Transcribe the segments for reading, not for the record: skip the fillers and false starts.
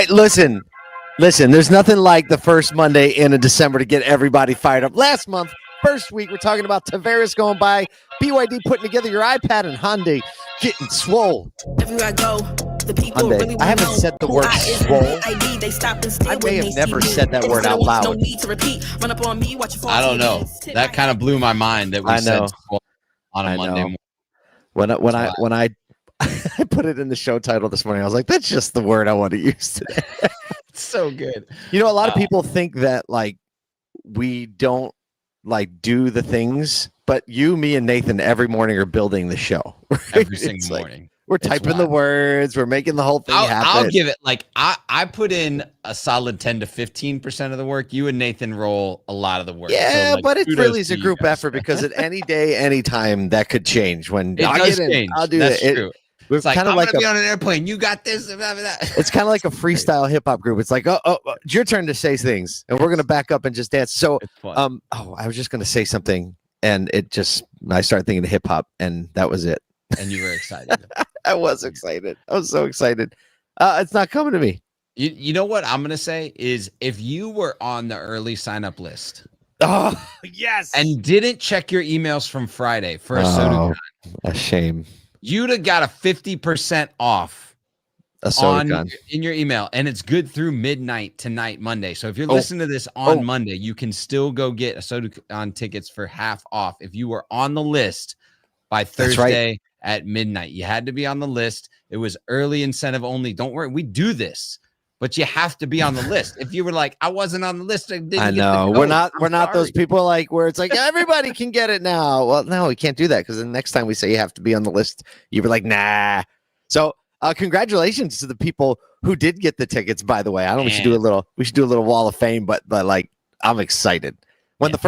Hey, listen. There's nothing like the first Monday in December to get everybody fired up. Last month, first week, we're talking about Tavares going by, BYD putting together your iPad, and Hyundai getting swole. Everywhere I go, the people Hyundai. really I haven't said the word swole. I may have never said that word out loud. I don't know. That kind of blew my mind that we said swole on a Monday morning. When I I put it in the show title this morning, I was like, that's just the word I want to use today. It's so good. You know, a lot of people think that like we don't like do the things, but you, me, and Nathan every morning are building the show. Right? Every single morning. We're typing the words, we're making the whole thing happen. I'll give it like I put in a solid 10 to 15% of the work. You and Nathan roll a lot of the work. Yeah, so, like, but it really is a group effort because at any day, any time that could change. When it does change. I'll do That's it. True. It's like I'm gonna be on an airplane. You got this. It's kind of like a freestyle hip hop group. It's like, oh, it's your turn to say things, and we're gonna back up and just dance. So, I was just gonna say something, and I started thinking of hip hop, and that was it. And you were excited. I was excited. I was so excited. It's not coming to me. You know what I'm gonna say is if you were on the early sign up list. Oh yes, and didn't check your emails from Friday for a soda. A shame. You'd have got a 50% off in your email, and it's good through midnight tonight, Monday. So if you're listening to this on Monday, you can still go get a SodaCon tickets for half off if you were on the list by Thursday at midnight. You had to be on the list. It was early incentive only. Don't worry, we do this, but you have to be on the list. If you were like, I wasn't on the list, I know we're not those people like where it's like everybody can get it now. Well, no, we can't do that because the next time we say you have to be on the list, you were like, nah. So congratulations to the people who did get the tickets. By the way, I don't know. We should do a little wall of fame, but like I'm excited. When the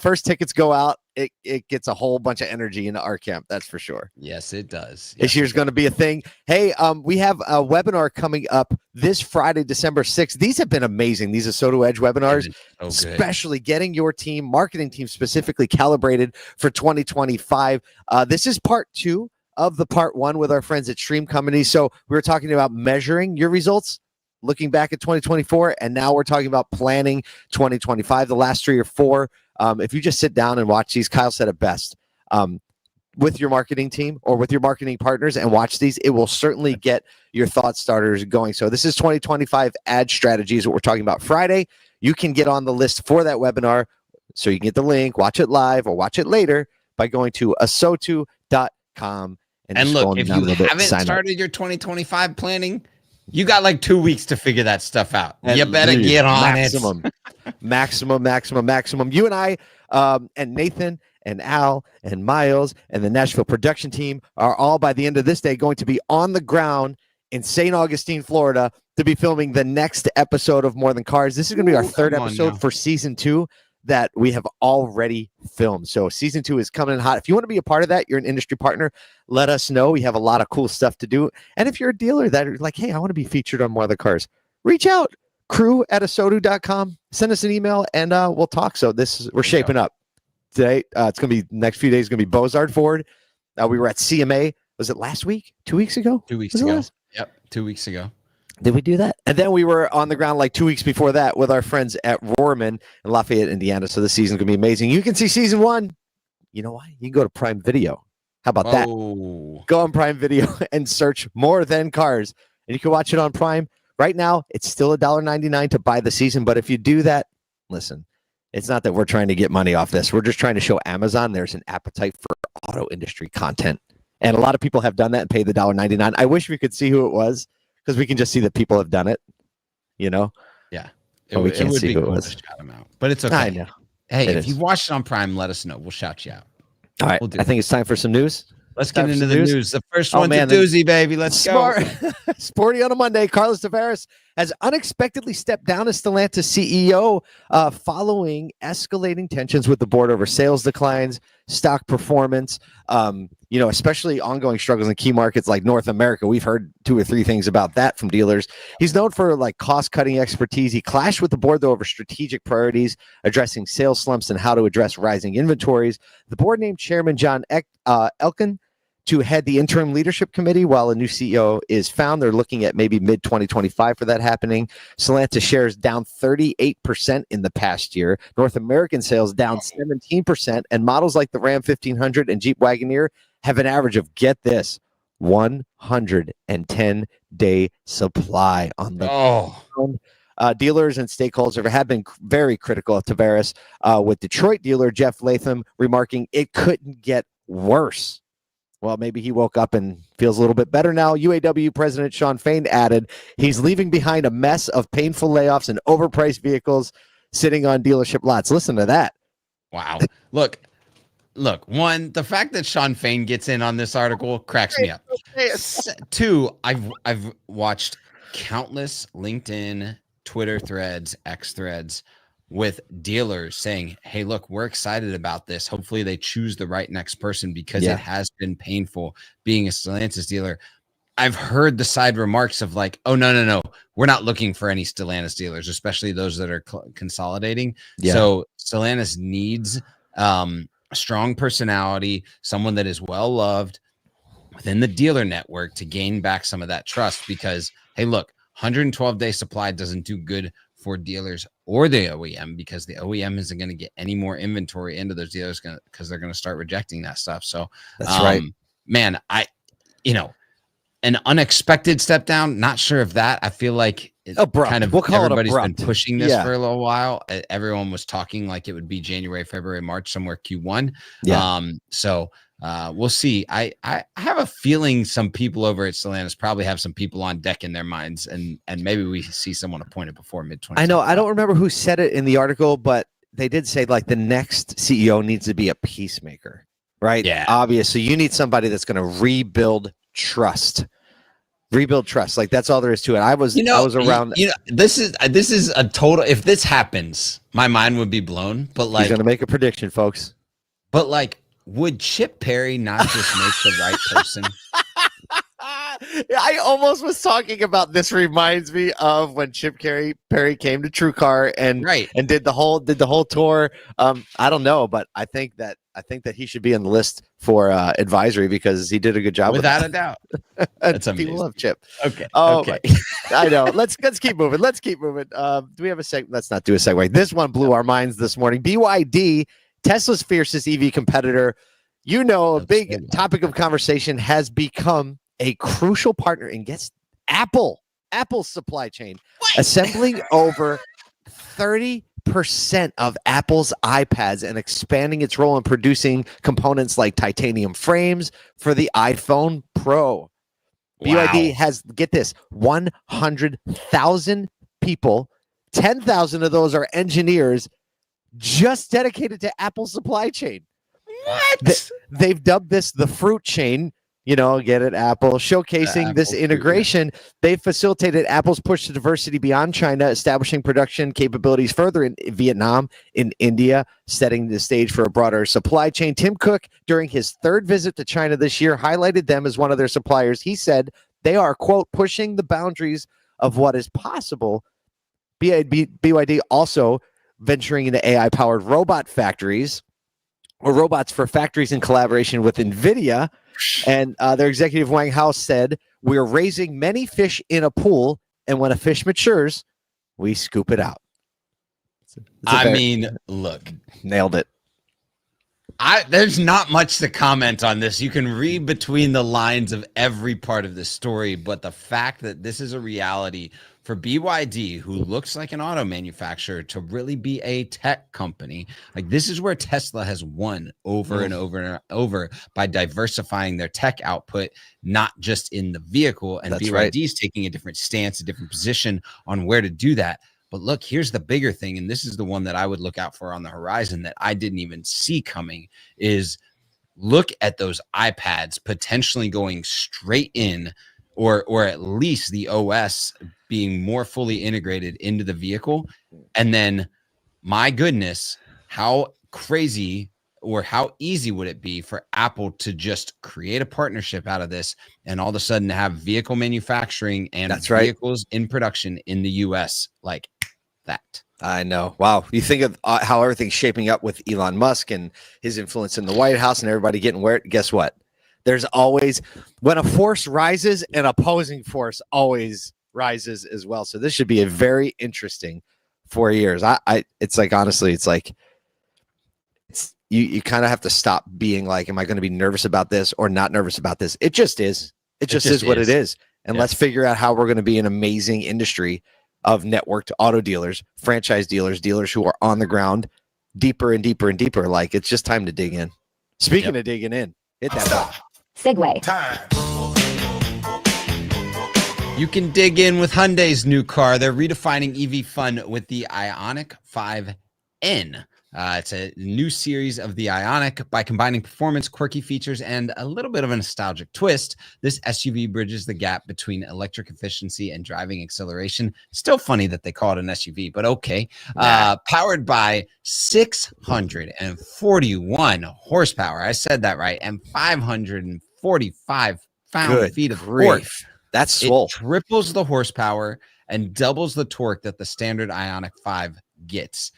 first tickets go out, it gets a whole bunch of energy into our camp. That's for sure. Yes, it does. This year's going to be a thing. Hey, we have a webinar coming up this Friday, December 6th. These have been amazing. These are Soto Edge webinars, especially getting your team, marketing team specifically calibrated for 2025. This is part 2 of the part 1 with our friends at Stream Company. So we were talking about measuring your results, looking back at 2024, and now we're talking about planning 2025, the last 3 or 4. If you just sit down and watch these, Kyle said it best, with your marketing team or with your marketing partners and watch these, it will certainly get your thought starters going. So this is 2025 ad strategies, what we're talking about Friday. You can get on the list for that webinar. So you can get the link, watch it live or watch it later by going to asotu.com. And look, if you haven't started your 2025 planning, you got like 2 weeks to figure that stuff out. You better get on it. Maximum. You and I, and Nathan and Al and Miles and the Nashville production team are all by the end of this day going to be on the ground in St. Augustine, Florida, to be filming the next episode of More Than Cars. This is going to be our 3rd episode for season 2 that we have already filmed. So season 2 is coming in hot. If you want to be a part of that, you're an industry partner, let us know. We have a lot of cool stuff to do. And if you're a dealer that are like, hey, I want to be featured on More Than Cars, reach out, crew@asotu.com, send us an email, and we'll talk. So we're shaping up today. It's going to be next few days, going to be Bozard Ford. We were at CMA. Was it last week? 2 weeks ago? 2 weeks ago. Yep. 2 weeks ago. Did we do that? And then we were on the ground like 2 weeks before that with our friends at Rohrman in Lafayette, Indiana. So the season's going to be amazing. You can see season 1. You know why? You can go to Prime Video. How about that? Go on Prime Video and search More Than Cars. And you can watch it on Prime. Right now, it's still $1.99 to buy the season. But if you do that, listen, it's not that we're trying to get money off this. We're just trying to show Amazon there's an appetite for auto industry content. And a lot of people have done that and paid the $1.99. I wish we could see who it was, because we can just see that people have done it, you know? Yeah. We can't see who it was. Shout them out. But it's okay. I know. Hey, if you watched it on Prime, let us know. We'll shout you out. All right. I think it's time for some news. Let's get into the news. The first one's a doozy, baby. Let's go. Sporty on a Monday. Carlos Tavares has unexpectedly stepped down as Stellantis CEO following escalating tensions with the board over sales declines, stock performance, especially ongoing struggles in key markets like North America. We've heard 2 or 3 things about that from dealers. He's known for like cost-cutting expertise. He clashed with the board, though, over strategic priorities, addressing sales slumps and how to address rising inventories. The board named Chairman John Elkann to head the interim leadership committee while a new CEO is found. They're looking at maybe mid-2025 for that happening. Stellantis shares down 38% in the past year. North American sales down 17%. And models like the Ram 1500 and Jeep Wagoneer have an average of, get this, 110-day supply on the dealers and stakeholders have been very critical of Tavares, with Detroit dealer Jeff Latham remarking it couldn't get worse. Well, maybe he woke up and feels a little bit better now. UAW President Shawn Fain added he's leaving behind a mess of painful layoffs and overpriced vehicles sitting on dealership lots. Listen to that. Wow. Look, one, the fact that Shawn Fain gets in on this article cracks me up. Two, I've watched countless LinkedIn, Twitter threads, X threads with dealers saying, hey, look, we're excited about this. Hopefully they choose the right next person, because it has been painful being a Stellantis dealer. I've heard the side remarks of like, oh, no, we're not looking for any Stellantis dealers, especially those that are consolidating. So Stellantis needs a strong personality, someone that is well loved within the dealer network to gain back some of that trust, because, hey, look, 112-day supply doesn't do good for dealers or the OEM, because the OEM isn't going to get any more inventory into those dealers because they're going to start rejecting that stuff. So that's right, man. An unexpected step down. Not sure if that. I feel like abrupt. Kind of we'll call everybody's it abrupt. Been pushing this for a little while. Everyone was talking like it would be January, February, March, somewhere Q1. So we'll see. I have a feeling some people over at Stellantis probably have some people on deck in their minds, and maybe we see someone appointed before mid-20. I know. I don't remember who said it in the article, but they did say like the next CEO needs to be a peacemaker, right? Yeah. Obviously, you need somebody that's going to rebuild trust. Like that's all there is to it. I was around. This is a total. If this happens, my mind would be blown. But like, he's going to make a prediction, folks. But like, would Chip Perry not just make the right person? I almost was talking about this. Reminds me of when Chip Perry came to TrueCar and did the whole tour. I don't know, but I think that he should be on the list for advisory, because he did a good job. Without a doubt. That's amazing. People love Chip. Okay. Okay. I know. Let's keep moving. Do we have a seg? Let's not do a segue. This one blew our minds this morning. BYD, Tesla's fiercest EV competitor. A big topic of conversation has become a crucial partner in Apple's supply chain, assembling over 30% of Apple's iPads and expanding its role in producing components like titanium frames for the iPhone Pro. Wow. BYD has, get this, 100,000 people. 10,000 of those are engineers just dedicated to Apple's supply chain. What? They've dubbed this the fruit chain. Get it, Apple, showcasing this integration. They've facilitated Apple's push to diversity beyond China, establishing production capabilities further in Vietnam, in India, setting the stage for a broader supply chain. Tim Cook, during his third visit to China this year, highlighted them as one of their suppliers. He said they are, quote, pushing the boundaries of what is possible. BYD also venturing into AI-powered robot factories, or robots for factories in collaboration with NVIDIA. And their executive Wang Hao said, we're raising many fish in a pool, and when a fish matures, we scoop it out. Look. Nailed it. There's not much to comment on this. You can read between the lines of every part of this story, but the fact that this is a reality for BYD, who looks like an auto manufacturer, to really be a tech company, like this is where Tesla has won over and over and over by diversifying their tech output, not just in the vehicle. And BYD is taking a different stance, a different position on where to do that. But look, here's the bigger thing, and this is the one that I would look out for on the horizon that I didn't even see coming, is look at those iPads potentially going straight in, or at least the OS being more fully integrated into the vehicle. And then, my goodness, how crazy or how easy would it be for Apple to just create a partnership out of this and all of a sudden have vehicle manufacturing and vehicles in production in the US like that? I know. Wow. You think of how everything's shaping up with Elon Musk and his influence in the White House and everybody getting where, guess what? There's always, when a force rises, an opposing force always rises as well. So this should be a very interesting 4 years. It's like, honestly, it's like, you kind of have to stop being like, am I going to be nervous about this or not nervous about this? It just is. It just is what it is. And let's figure out how we're going to be an amazing industry of networked auto dealers, franchise dealers, dealers who are on the ground deeper and deeper and deeper. Like, it's just time to dig in. Speaking of digging in, hit that button. Segue. You can dig in with Hyundai's new car. They're redefining EV fun with the Ioniq 5N. It's a new series of the Ioniq. By combining performance, quirky features, and a little bit of a nostalgic twist, this SUV bridges the gap between electric efficiency and driving acceleration. Still funny that they call it an SUV, but okay. Powered by 641 horsepower. I said that right. And 545 pound-feet of torque. That's Swol. It triples the horsepower and doubles the torque that the standard Ioniq 5 gets.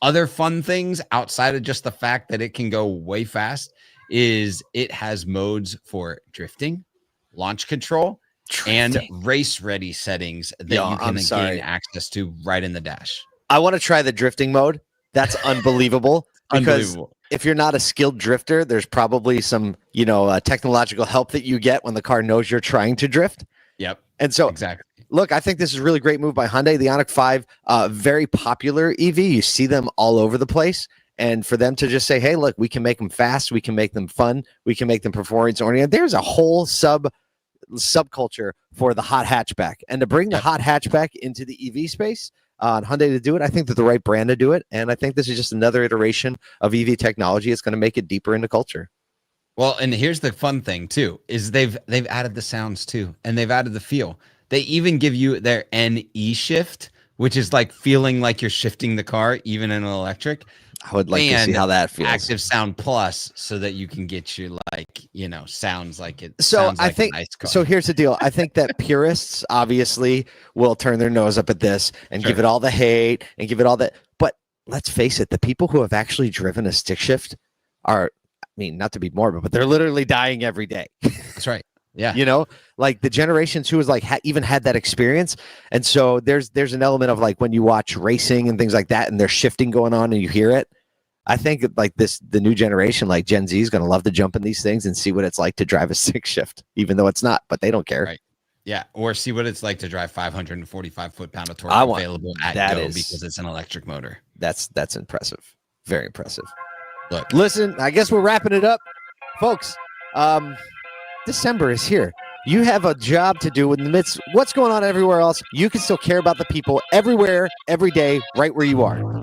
Other fun things outside of just the fact that it can go way fast is it has modes for drifting, launch control, and race ready settings that you can gain access to right in the dash. I want to try the drifting mode. That's unbelievable. Because if you're not a skilled drifter, there's probably some, technological help that you get when the car knows you're trying to drift. Yep. And so exactly. Look, I think this is a really great move by Hyundai. The Ioniq 5, very popular EV. You see them all over the place. And for them to just say, hey, look, we can make them fast. We can make them fun. We can make them performance-oriented. There's a whole subculture for the hot hatchback. And to bring the hot hatchback into the EV space, and Hyundai to do it, I think they're the right brand to do it. And I think this is just another iteration of EV technology. It's going to make it deeper into culture. Well, and here's the fun thing, too, is they've added the sounds, too, and they've added the feel. They even give you their NE shift, which is like feeling like you're shifting the car, even in an electric. I would like to see how that feels. Active Sound Plus, so that you can get your sounds like it. So I think. A nice car. So here's the deal. I think that purists obviously will turn their nose up at this and give it all the hate and give it all that. But let's face it, the people who have actually driven a stick shift are, not to be morbid, but they're literally dying every day. That's right. Yeah. Like the generations who was like even had that experience. And so there's an element of like when you watch racing and things like that and there's shifting going on and you hear it. I think like the new generation, like Gen Z, is going to love to jump in these things and see what it's like to drive a stick shift, even though it's not, but they don't care. Right. Yeah. Or see what it's like to drive 545 foot-pound of torque available at go because it's an electric motor. That's impressive. Very impressive. Look, listen, I guess we're wrapping it up, folks. December is here. You have a job to do in the midst. What's going on everywhere else? You can still care about the people everywhere, every day, right where you are.